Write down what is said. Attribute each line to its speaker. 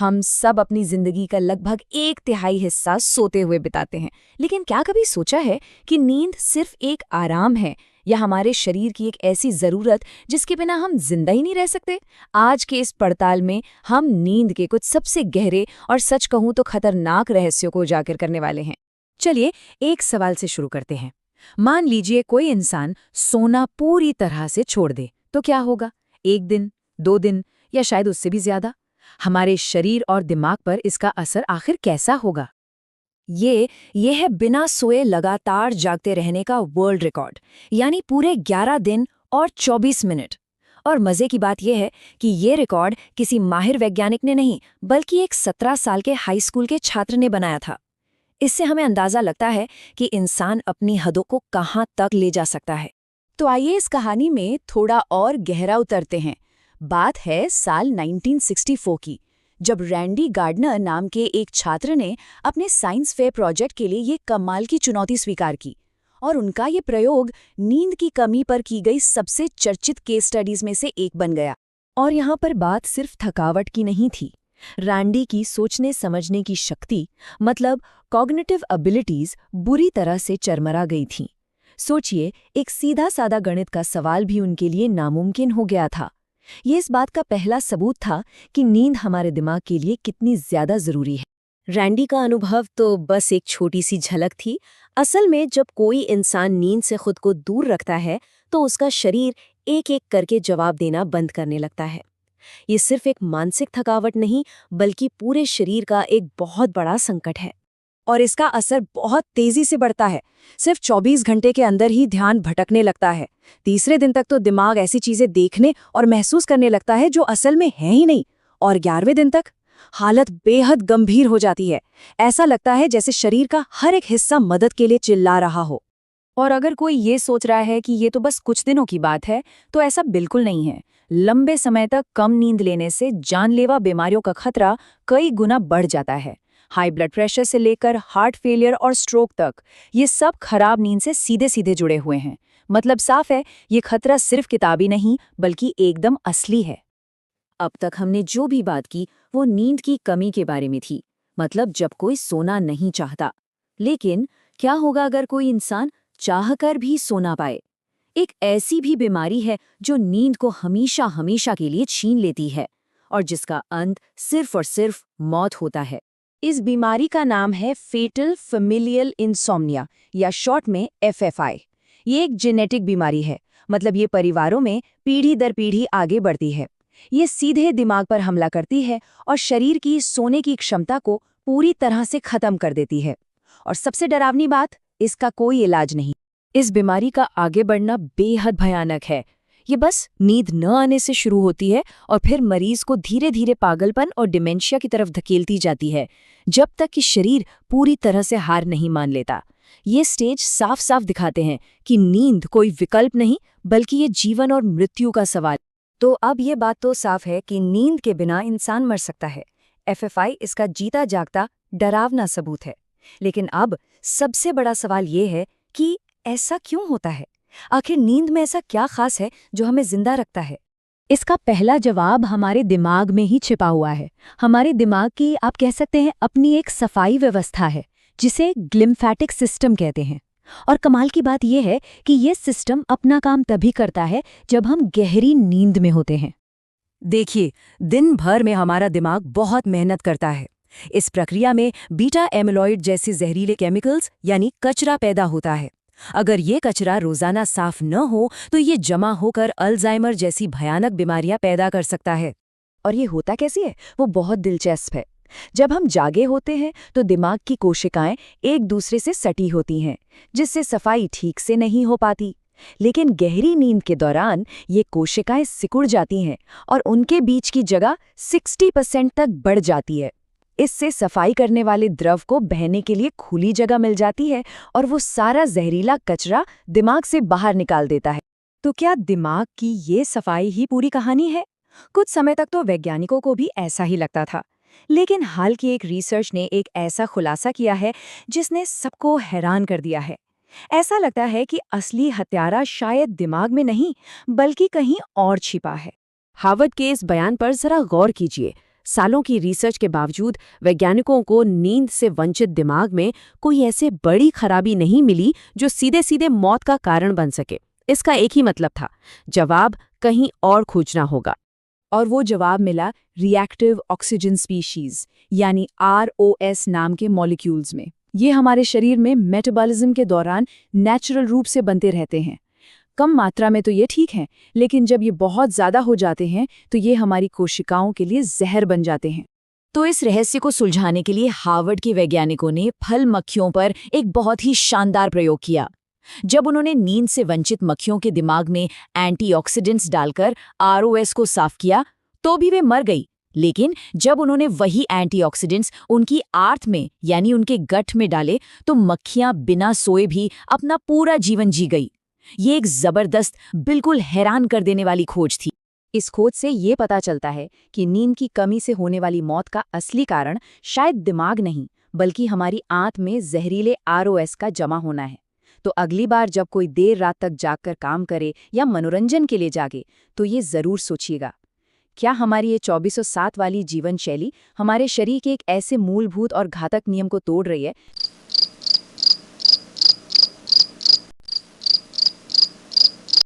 Speaker 1: हम सब अपनी जिंदगी का लगभग 1/3 हिस्सा सोते हुए बिताते हैं, लेकिन क्या कभी सोचा है कि नींद सिर्फ एक आराम है या हमारे शरीर की एक ऐसी जरूरत जिसके बिना हम जिंदा ही नहीं रह सकते? आज के इस पड़ताल में हम नींद के कुछ सबसे गहरे और सच कहूं तो खतरनाक रहस्यों को उजागर करने वाले हैं। चलिए एक सवाल से शुरू करते हैं। मान लीजिए कोई इंसान सोना पूरी तरह से छोड़ दे, तो क्या होगा? 1 दिन, 2 दिन या शायद उससे भी ज्यादा? हमारे शरीर और दिमाग पर इसका असर आखिर कैसा होगा? ये है बिना सोए लगातार जागते रहने का वर्ल्ड रिकॉर्ड, यानी पूरे 11 दिन और 24 मिनट। और मजे की बात यह है कि ये रिकॉर्ड किसी माहिर वैज्ञानिक ने नहीं, बल्कि एक 17 साल के हाई स्कूल के छात्र ने बनाया था। इससे हमें अंदाजा लगता है कि इंसान अपनी हदों को कहाँ तक ले जा सकता है। तो आइए इस कहानी में थोड़ा और गहरा उतरते हैं। बात है साल 1964 की, जब रैंडी गार्डनर नाम के एक छात्र ने अपने साइंस फेयर प्रोजेक्ट के लिए ये कमाल की चुनौती स्वीकार की। और उनका ये प्रयोग नींद की कमी पर की गई सबसे चर्चित केस स्टडीज में से एक बन गया। और यहाँ पर बात सिर्फ थकावट की नहीं थी। रैंडी की सोचने समझने की शक्ति, मतलब कॉग्निटिव एबिलिटीज, बुरी तरह से चरमरा गई थीं। सोचिए, एक सीधा सादा गणित का सवाल भी उनके लिए नामुमकिन हो गया था। ये इस बात का पहला सबूत था कि नींद हमारे दिमाग के लिए कितनी ज्यादा जरूरी है। रैंडी का अनुभव तो बस एक छोटी सी झलक थी। असल में जब कोई इंसान नींद से खुद को दूर रखता है तो उसका शरीर एक एक करके जवाब देना बंद करने लगता है। ये सिर्फ एक मानसिक थकावट नहीं, बल्कि पूरे शरीर का एक बहुत बड़ा संकट है। और इसका असर बहुत तेजी से बढ़ता है। सिर्फ 24 घंटे के अंदर ही ध्यान भटकने लगता है। तीसरे दिन तक तो दिमाग ऐसी चीजें देखने और महसूस करने लगता है जो असल में है ही नहीं। और 11वें दिन तक हालत बेहद गंभीर हो जाती है। ऐसा लगता है जैसे शरीर का हर एक हिस्सा मदद के लिए चिल्ला रहा हो। और अगर कोई ये सोच रहा है कि ये तो बस कुछ दिनों की बात है, तो ऐसा बिल्कुल नहीं है। लंबे समय तक कम नींद लेने से जानलेवा बीमारियों का खतरा कई गुना बढ़ जाता है। हाई ब्लड प्रेशर से लेकर हार्ट फेलियर और स्ट्रोक तक, ये सब खराब नींद से सीधे सीधे जुड़े हुए हैं। मतलब साफ है, ये खतरा सिर्फ किताबी नहीं, बल्कि एकदम असली है। अब तक हमने जो भी बात की वो नींद की कमी के बारे में थी, मतलब जब कोई सोना नहीं चाहता। लेकिन क्या होगा अगर कोई इंसान चाहकर भी सो ना पाए? एक ऐसी भी बीमारी है जो नींद को हमेशा हमेशा के लिए छीन लेती है और जिसका अंत सिर्फ और सिर्फ मौत होता है। इस बीमारी का नाम है फेटल फेमिलियल इंसोम्निया, या शॉर्ट में FFI। ये एक जेनेटिक बीमारी है, मतलब ये परिवारों में पीढ़ी दर पीढ़ी आगे बढ़ती है। ये सीधे दिमाग पर हमला करती है और शरीर की सोने की क्षमता को पूरी तरह से खत्म कर देती है। और सबसे डरावनी बात, इसका कोई इलाज नहीं। इस बीमारी का आगे बढ़ना बेहद भयानक है। ये बस नींद न आने से शुरू होती है और फिर मरीज को धीरे धीरे पागलपन और डिमेंशिया की तरफ धकेलती जाती है, जब तक कि शरीर पूरी तरह से हार नहीं मान लेता। ये स्टेज साफ साफ दिखाते हैं कि नींद कोई विकल्प नहीं, बल्कि ये जीवन और मृत्यु का सवाल। तो अब ये बात तो साफ है कि नींद के बिना इंसान मर सकता है। FFI इसका जीता जागता डरावना सबूत है। लेकिन अब सबसे बड़ा सवाल ये है कि ऐसा क्यों होता है? आखिर नींद में ऐसा क्या खास है जो हमें जिंदा रखता है? इसका पहला जवाब हमारे दिमाग में ही छिपा हुआ है। हमारे दिमाग की, आप कह सकते हैं, अपनी एक सफाई व्यवस्था है जिसे ग्लिम्फेटिक सिस्टम कहते हैं। और कमाल की बात यह है कि ये सिस्टम अपना काम तभी करता है जब हम गहरी नींद में होते हैं। देखिए, दिन भर में हमारा दिमाग बहुत मेहनत करता है। इस प्रक्रिया में बीटा एमिलॉइड जैसे जहरीले केमिकल्स यानी कचरा पैदा होता है। अगर ये कचरा रोजाना साफ न हो तो ये जमा होकर अल्जाइमर जैसी भयानक बीमारियां पैदा कर सकता है। और ये होता कैसे है? वो बहुत दिलचस्प है। जब हम जागे होते हैं तो दिमाग की कोशिकाएं एक दूसरे से सटी होती हैं, जिससे सफाई ठीक से नहीं हो पाती। लेकिन गहरी नींद के दौरान ये कोशिकाएं सिकुड़ जाती हैं और उनके बीच की जगह 60% तक बढ़ जाती है। इससे सफाई करने वाले द्रव को बहने के लिए खुली जगह मिल जाती है और वो सारा जहरीला कचरा दिमाग से बाहर निकाल देता है। तो क्या दिमाग की ये सफाई ही पूरी कहानी है? कुछ समय तक तो वैज्ञानिकों को भी ऐसा ही लगता था। लेकिन हाल की एक रिसर्च ने एक ऐसा खुलासा किया है जिसने सबको हैरान कर दिया है। ऐसा लगता है कि असली हत्यारा शायद दिमाग में नहीं, बल्कि कहीं और छिपा है। हार्वर्ड के इस बयान पर जरा गौर कीजिए।
Speaker 2: सालों की रिसर्च के बावजूद वैज्ञानिकों को नींद से वंचित दिमाग में कोई ऐसे बड़ी खराबी नहीं मिली जो सीधे सीधे मौत का कारण बन सके। इसका एक ही मतलब था, जवाब कहीं और खोजना होगा।
Speaker 1: और वो जवाब मिला रिएक्टिव ऑक्सीजन स्पीशीज यानी ROS नाम के मॉलिक्यूल्स में। ये हमारे शरीर में मेटाबॉलिज्म के दौरान नेचुरल रूप से बनते रहते हैं। कम मात्रा में तो ये ठीक है, लेकिन जब ये बहुत ज़्यादा हो जाते हैं तो ये हमारी कोशिकाओं के लिए जहर बन जाते हैं। तो इस रहस्य को सुलझाने के लिए हार्वर्ड के वैज्ञानिकों ने फल मक्खियों पर एक बहुत ही शानदार प्रयोग किया। जब उन्होंने नींद से वंचित मक्खियों के दिमाग में एंटीऑक्सीडेंट्स डालकर ROS को साफ किया तो भी वे मर गई, लेकिन जब उन्होंने वही एंटीऑक्सीडेंट्स उनकी आर्त में यानी उनके गट में डाले तो मक्खियां बिना सोए भी अपना पूरा जीवन जी गई। ये एक जबरदस्त, बिल्कुल हैरान कर देने वाली खोज थी। इस खोज से ये पता चलता है कि नींद की कमी से होने वाली मौत का असली कारण शायद दिमाग नहीं, बल्कि हमारी आंत में जहरीले ROS का जमा होना है। तो अगली बार जब कोई देर रात तक जागकर काम करे या मनोरंजन के लिए जागे तो ये जरूर सोचिएगा, क्या हमारी ये 24/7 वाली जीवन शैली हमारे शरीर के एक ऐसे मूलभूत और घातक नियम को तोड़ रही है